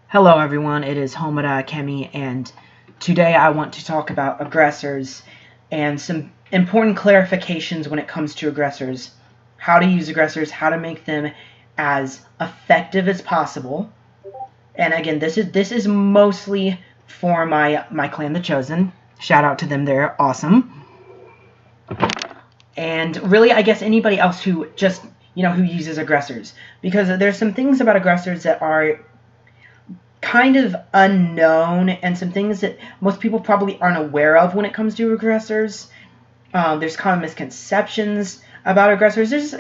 Hello everyone, it is Homada Kemi, and today I want to talk about aggressors and some important clarifications when it comes to aggressors, how to use aggressors, how to make them as effective as possible. And again, this is mostly for my clan, The Chosen. Shout out to them, they're awesome. And really, I guess anybody else who just, who uses aggressors, because there's some things about aggressors that are kind of unknown and some things that most people probably aren't aware of when it comes to aggressors. There's common misconceptions about aggressors.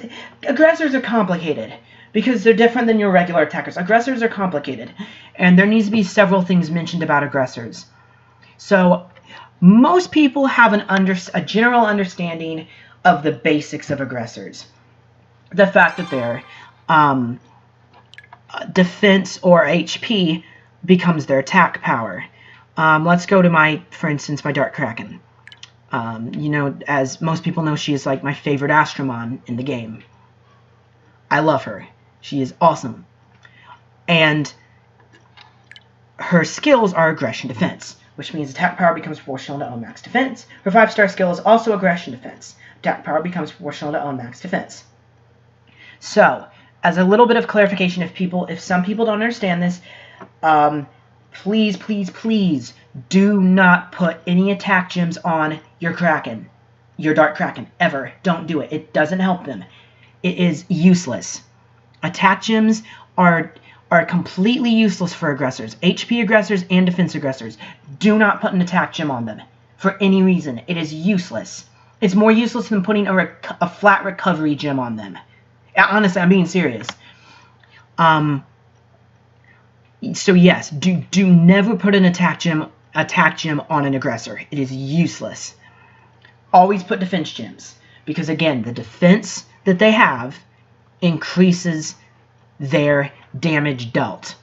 Aggressors are complicated because they're different than your regular attackers. Aggressors are complicated, and there needs to be several things mentioned about aggressors. So most people have a general understanding of the basics of aggressors. The fact that they're defense or HP becomes their attack power. Let's go to for instance, my Dark Kraken. As most people know, she is like my favorite Astromon in the game. I love her. She is awesome. And her skills are aggression defense, which means attack power becomes proportional to max defense. Her 5-star skill is also aggression defense. Attack power becomes proportional to max defense. So, as a little bit of clarification, if some people don't understand this, please do not put any attack gems on your Kraken, your Dark Kraken, ever. Don't do it. It doesn't help them. It is useless. Attack gems are completely useless for aggressors, HP aggressors and defense aggressors. Do not put an attack gem on them for any reason. It is useless. It's more useless than putting a flat recovery gem on them. Honestly, I'm being serious. So yes, do never put an attack gem on an aggressor. It is useless. Always put defense gems, because again, the defense that they have increases their damage dealt.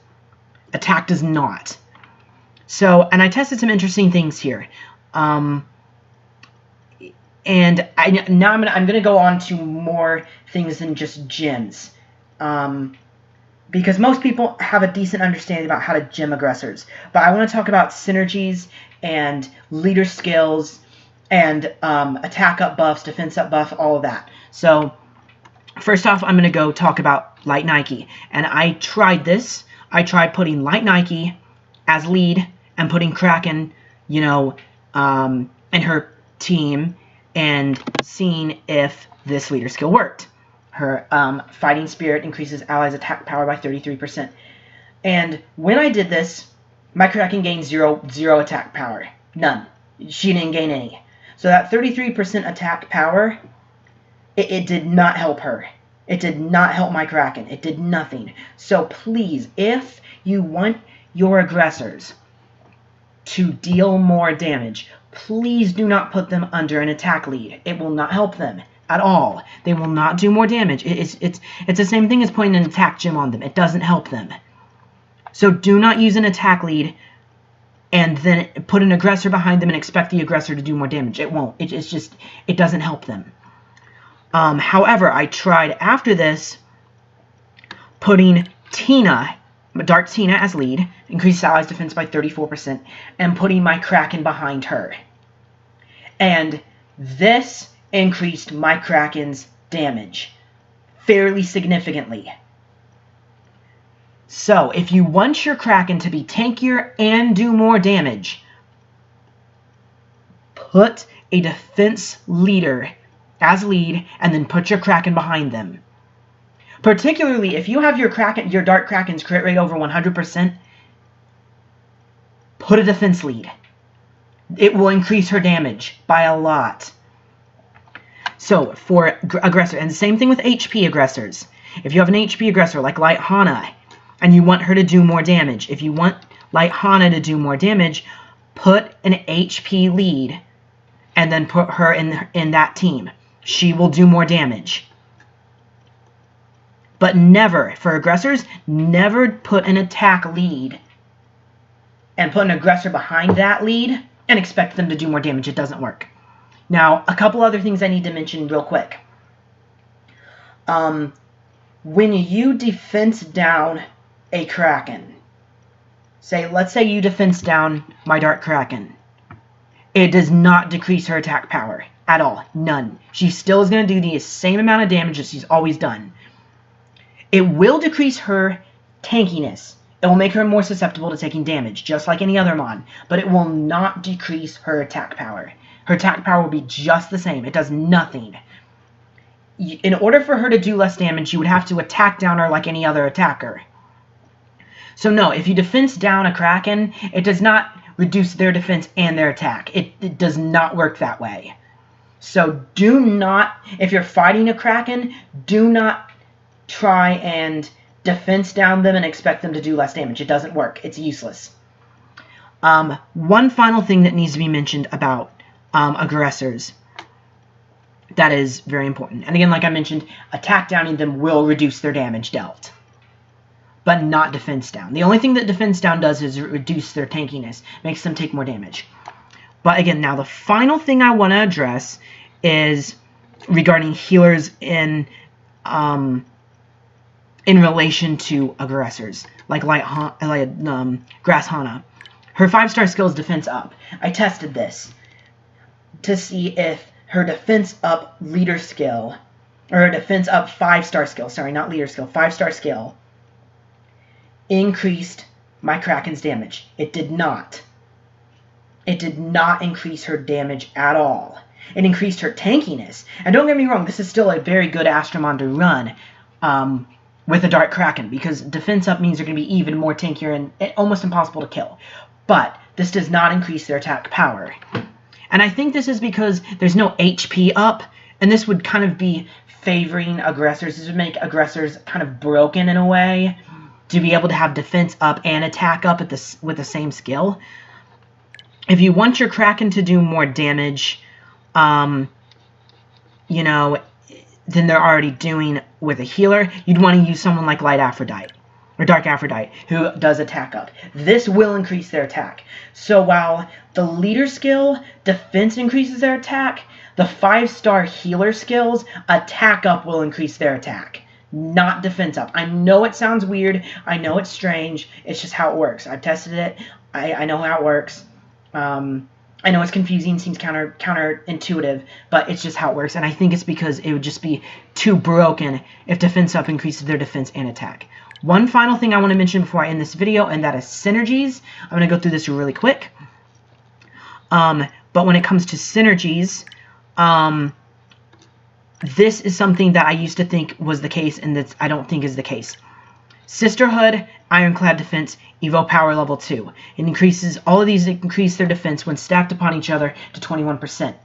Attack does not. So, and I tested some interesting things here. And now I'm gonna go on to more things than just gems, because most people have a decent understanding about how to gem aggressors. But I want to talk about synergies and leader skills and attack up buffs, defense up buff, all of that. So first off, I'm gonna go talk about Light Nike, and I tried this. I tried putting Light Nike as lead and putting Kraken, and her team, and seeing if this leader skill worked. Her fighting spirit increases allies' attack power by 33%. And when I did this, my Kraken gained zero attack power. None. She didn't gain any. So that 33% attack power, it did not help her. It did not help my Kraken. It did nothing. So please, if you want your aggressors to deal more damage, please do not put them under an attack lead. It will not help them at all. They will not do more damage. It's the same thing as putting an attack gem on them. It doesn't help them. So do not use an attack lead and then put an aggressor behind them and expect the aggressor to do more damage. It won't. It doesn't help them. However, I tried after this putting Dark Tina as lead, increased allies' defense by 34%, and putting my Kraken behind her. And this increased my Kraken's damage fairly significantly. So, if you want your Kraken to be tankier and do more damage, put a defense leader as lead, and then put your Kraken behind them. Particularly if you have your Dark Kraken's crit rate over 100%, put a defense lead. It will increase her damage by a lot. So, for aggressor, and the same thing with HP aggressors. If you have an HP aggressor like Light Hana, and you want her to do more damage, if you want Light Hana to do more damage, put an HP lead, and then put her in that team. She will do more damage. But never, for aggressors, never put an attack lead and put an aggressor behind that lead and expect them to do more damage. It doesn't work. Now, a couple other things I need to mention real quick. When you defense down a Kraken, let's say you defense down my Dark Kraken. It does not decrease her attack power at all. None. She still is going to do the same amount of damage as she's always done. It will decrease her tankiness. It will make her more susceptible to taking damage, just like any other mon. But it will not decrease her attack power. Her attack power will be just the same. It does nothing. In order for her to do less damage, you would have to attack down her like any other attacker. So no, if you defense down a Kraken, it does not reduce their defense and their attack. It does not work that way. So do not, if you're fighting a Kraken, do not try and defense down them and expect them to do less damage. It doesn't work. It's useless. One final thing that needs to be mentioned about aggressors that is very important. And again, like I mentioned, attack downing them will reduce their damage dealt, but not defense down. The only thing that defense down does is reduce their tankiness, makes them take more damage. But again, now the final thing I want to address is regarding healers in relation to aggressors, like Grass Hana. Her 5-star skill is defense up. I tested this to see if her defense up leader skill, or her defense up 5-star skill, sorry, not leader skill, 5-star skill, increased my Kraken's damage. It did not. It did not increase her damage at all. It increased her tankiness. And don't get me wrong, this is still a very good Astromon to run with a Dark Kraken, because defense up means they're going to be even more tankier and almost impossible to kill. But this does not increase their attack power. And I think this is because there's no HP up, and this would kind of be favoring aggressors. This would make aggressors kind of broken in a way to be able to have defense up and attack up at with the same skill. If you want your Kraken to do more damage, you know, than they're already doing with a healer, you'd want to use someone like Light Aphrodite or Dark Aphrodite, who does attack up. This will increase their attack. So while the leader skill, defense increases their attack, the 5-star healer skills, attack up will increase their attack, not defense up. I know it sounds weird. I know it's strange. It's just how it works. I've tested it. I know how it works. I know it's confusing, seems counterintuitive, but it's just how it works. And I think it's because it would just be too broken if defense up increases their defense and attack. One final thing I want to mention before I end this video, and that is Synergies. I'm going to go through this really quick. But when it comes to Synergies, this is something that I used to think was the case, and that I don't think is the case. Sisterhood, Ironclad Defense, Evo Power Level 2. It increases, all of these increase their defense when stacked upon each other to 21%.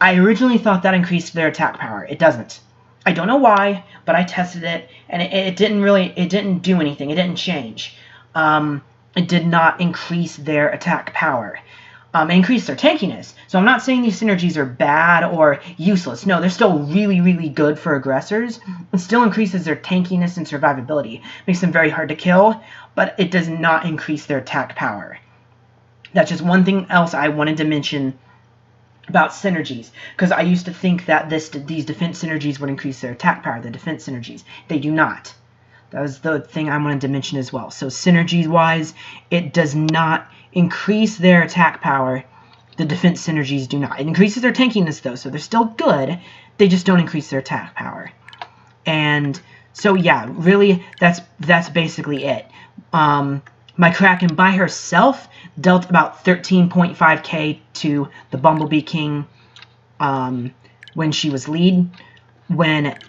I originally thought that increased their attack power. It doesn't. I don't know why, but I tested it, and it didn't do anything. It didn't change. It did not increase their attack power. It increased their tankiness. So I'm not saying these synergies are bad or useless. No, they're still really, really good for aggressors. It still increases their tankiness and survivability. Makes them very hard to kill, but it does not increase their attack power. That's just one thing else I wanted to mention about synergies, because I used to think that these defense synergies would increase their attack power, the defense synergies. They do not. That was the thing I wanted to mention as well. So synergies-wise, it does not increase their attack power. The defense synergies do not. It increases their tankiness, though, so they're still good. They just don't increase their attack power. And so, yeah, really, that's basically it. My Kraken by herself dealt about 13.5k to the Bumblebee King when she was lead. When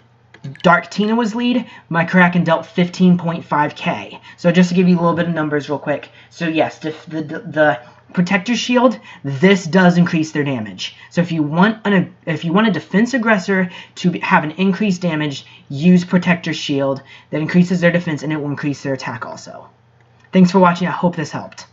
Dark Tina was lead, my Kraken dealt 15.5k. So just to give you a little bit of numbers real quick. So yes, the Protector Shield, this does increase their damage. So if you want a defense aggressor to have an increased damage, use Protector Shield. That increases their defense and it will increase their attack also. Thanks for watching. I hope this helped.